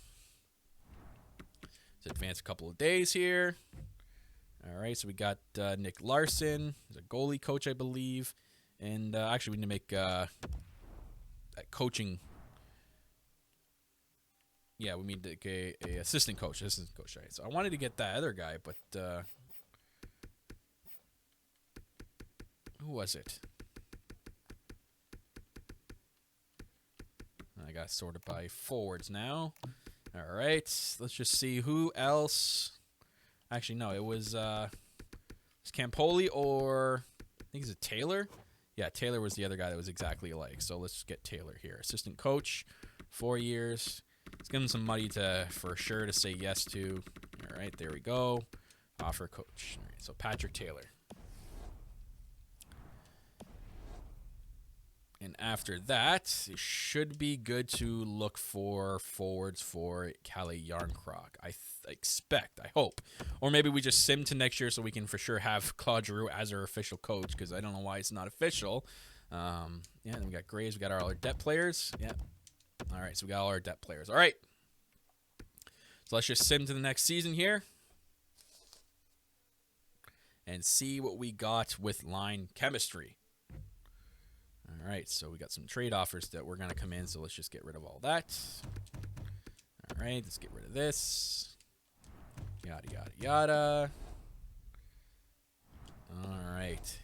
Speaker 1: Let's advance a couple of days here. All right. So we got Nick Larson. He's a goalie coach, I believe. And actually, we need to make that coaching. Yeah, we need to get a assistant coach. Right? So I wanted to get that other guy, but who was it? I got sorted by forwards now. All right, let's just see who else. Actually, no, it was Campoli or I think it's Taylor. Yeah, Taylor was the other guy that was exactly alike. So let's get Taylor here. Assistant coach, 4 years. Let's give him some money for sure to say yes to. All right, there we go. Offer coach. All right, so Patrick Taylor. And after that, it should be good to look for forwards for Kalle Järnkrok. I expect, I hope. Or maybe we just sim to next year so we can for sure have Claude Giroux as our official coach because I don't know why it's not official. Yeah, then we got Graves. We got all our depth players. Yeah. All right, so we got all our depth players. All right. So let's just sim to the next season here and see what we got with line chemistry. All right, so we got some trade offers that we're going to come in, so let's just get rid of all that. All right, let's get rid of this. Yada, yada, yada. All right.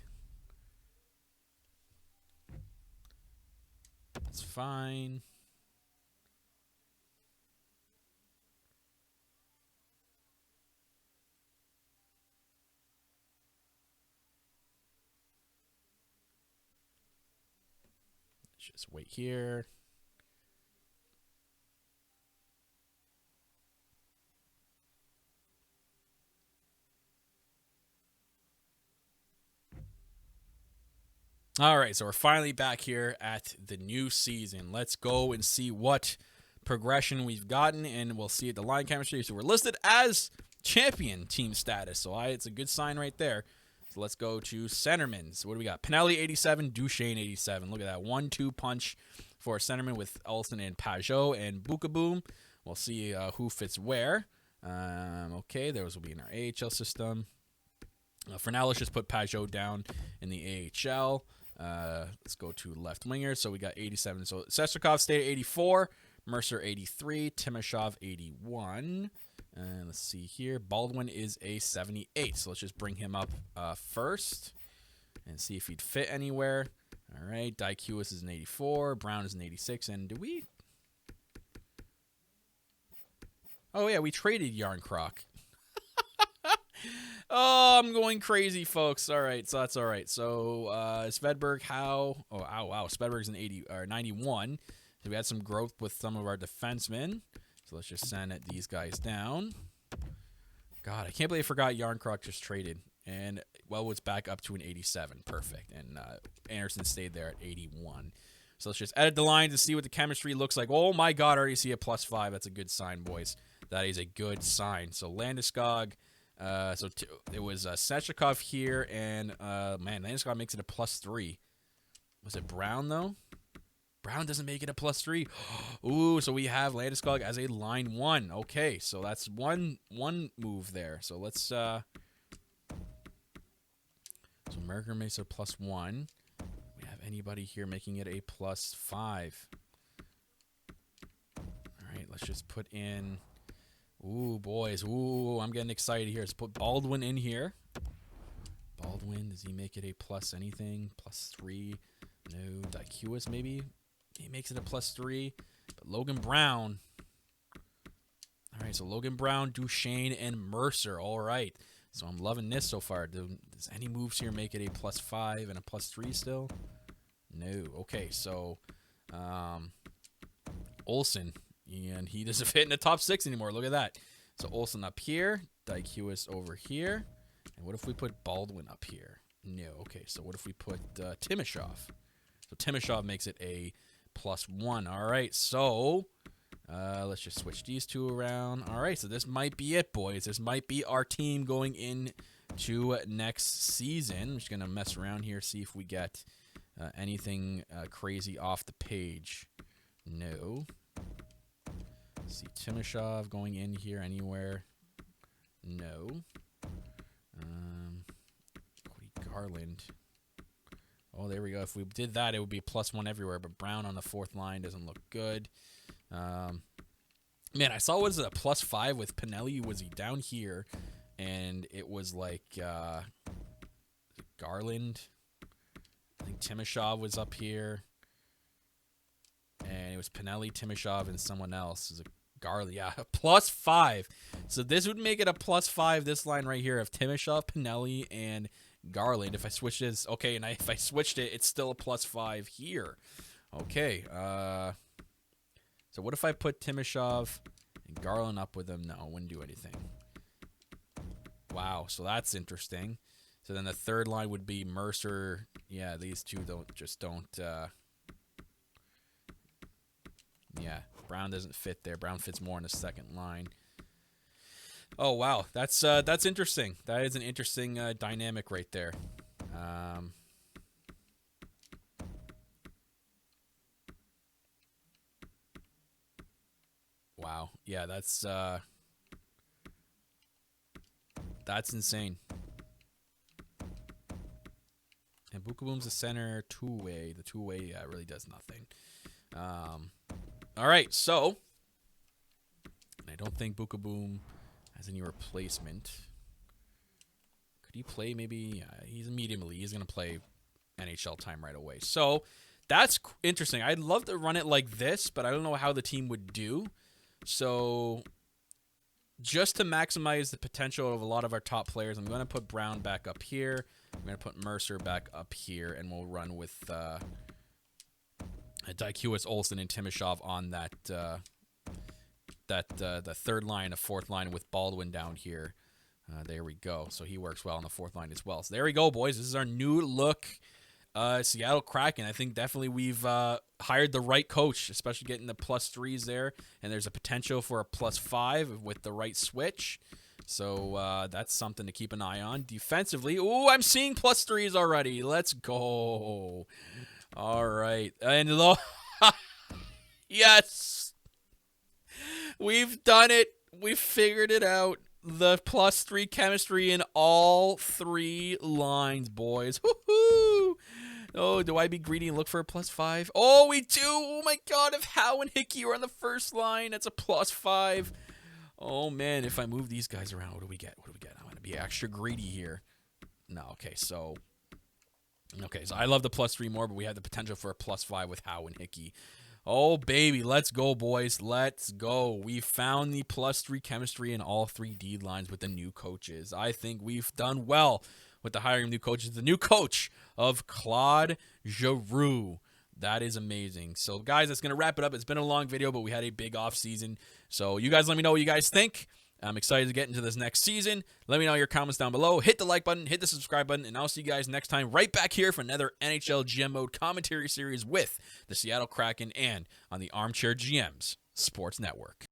Speaker 1: That's fine. Just wait here. All right, so we're finally back here at the new season. Let's go and see what progression we've gotten, and we'll see the line chemistry. So we're listed as champion team status. So it's a good sign right there. So let's go to centermen. So what do we got? Pinelli 87, Duchesne 87. Look at that 1-2 punch for centerman with Olsen and Pajot and Bukaboom. We'll see who fits where. Okay, those will be in our AHL system. For now, let's just put Pajot down in the AHL. Let's go to left winger. So we got 87. So Sestrakov stayed at 84. Mercer 83. Timashov 81. And let's see here. Baldwin is a 78. So let's just bring him up first and see if he'd fit anywhere. All right. Dykuis is an 84. Brown is an 86. And do we... Oh, yeah, we traded Yarncroc. Oh, I'm going crazy, folks. All right, so that's all right. So Svedberg, how? Oh, wow. Svedberg's an 80 or 91. So we had some growth with some of our defensemen. So let's just send these guys down. God, I can't believe I forgot Yarncroc just traded. And Wellwood's back up to an 87. Perfect. And Anderson stayed there at 81. So let's just edit the lines and see what the chemistry looks like. Oh, my God, I already see a +5. That's a good sign, boys. That is a good sign. So Landeskog... it was Sechikov here, and man, Landeskog makes it a +3. Was it Brown though? Brown doesn't make it a +3. Ooh, so we have Landeskog as a line 1. Okay, so that's one move there. So let's so Merger makes it a +1. We have anybody here making it a +5. All right, let's just put in. Ooh, boys. Ooh, I'm getting excited here. Let's put Baldwin in here. Baldwin, does he make it a plus anything? +3. No. Dykuis, maybe? He makes it a +3. But Logan Brown. All right, so Logan Brown, Duchesne, and Mercer. All right. So I'm loving this so far. Does any moves here make it a +5 and a +3 still? No. Okay, so Olsen. And he doesn't fit in the top 6 anymore. Look at that. So Olsen up here. Dykuis over here. And what if we put Baldwin up here? No. Okay, so what if we put Timashov? So Timashov makes it a +1. All right, so let's just switch these two around. All right, so this might be it, boys. This might be our team going into next season. I'm just going to mess around here, see if we get anything crazy off the page. No. See Timashov going in here anywhere? No. Cody Garland. Oh, there we go. If we did that, it would be +1 everywhere. But Brown on the 4th line doesn't look good. Man, I saw was it a +5 with Pinelli? Was he down here? And it was like Garland. I think Timashov was up here. And it was Pinelli, Timashov, and someone else. It was a Garland. Yeah, +5. So this would make it a +5, this line right here of Timashov, Pinelli, and Garland. If I switch this, okay, and if I switched it, it's still a +5 here. Okay. So what if I put Timashov and Garland up with them? No, it wouldn't do anything. Wow, so that's interesting. So then the 3rd line would be Mercer. Yeah, these two don't. Yeah, Brown doesn't fit there. Brown fits more in the 2nd line. Oh, wow. That's interesting. That is an interesting dynamic right there. Wow. Yeah, that's insane. And Bukaboom's a center two-way. The two-way really does nothing. All right, so I don't think Bukaboom has any replacement. Could he play maybe? He's immediately. He's going to play NHL time right away. So that's interesting. I'd love to run it like this, but I don't know how the team would do. So just to maximize the potential of a lot of our top players, I'm going to put Brown back up here. I'm going to put Mercer back up here, and we'll run with Dykuis, Olsen, and Timashov on that the 3rd line, a 4th line with Baldwin down here. There we go. So he works well on the 4th line as well. So there we go, boys. This is our new look Seattle Kraken. I think definitely we've hired the right coach, especially getting the +3s there. And there's a potential for a +5 with the right switch. So that's something to keep an eye on. Defensively, ooh, I'm seeing +3s already. Let's go. All right. And yes, we've done it. We figured it out. The +3 chemistry in all 3 lines, boys. Woohoo! Oh, do I be greedy and look for a +5? Oh, we do. Oh my God! If Howe and Hickey are on the first line, that's a +5. Oh man, if I move these guys around, what do we get? What do we get? I'm gonna be extra greedy here. No, okay, so I love the +3 more, but we have the potential for a +5 with Howe and Hickey. Oh baby, let's go, boys. Let's go. We found the +3 chemistry in all 3 D lines with the new coaches. I think we've done well with the hiring of new coaches. The new coach of Claude Giroux. That is amazing. So, guys, that's going to wrap it up. It's been a long video, but we had a big off season. So, you guys let me know what you guys think. I'm excited to get into this next season. Let me know your comments down below. Hit the like button, hit the subscribe button, and I'll see you guys next time right back here for another NHL GM Mode commentary series with the Seattle Kraken and on the Armchair GMs Sports Network.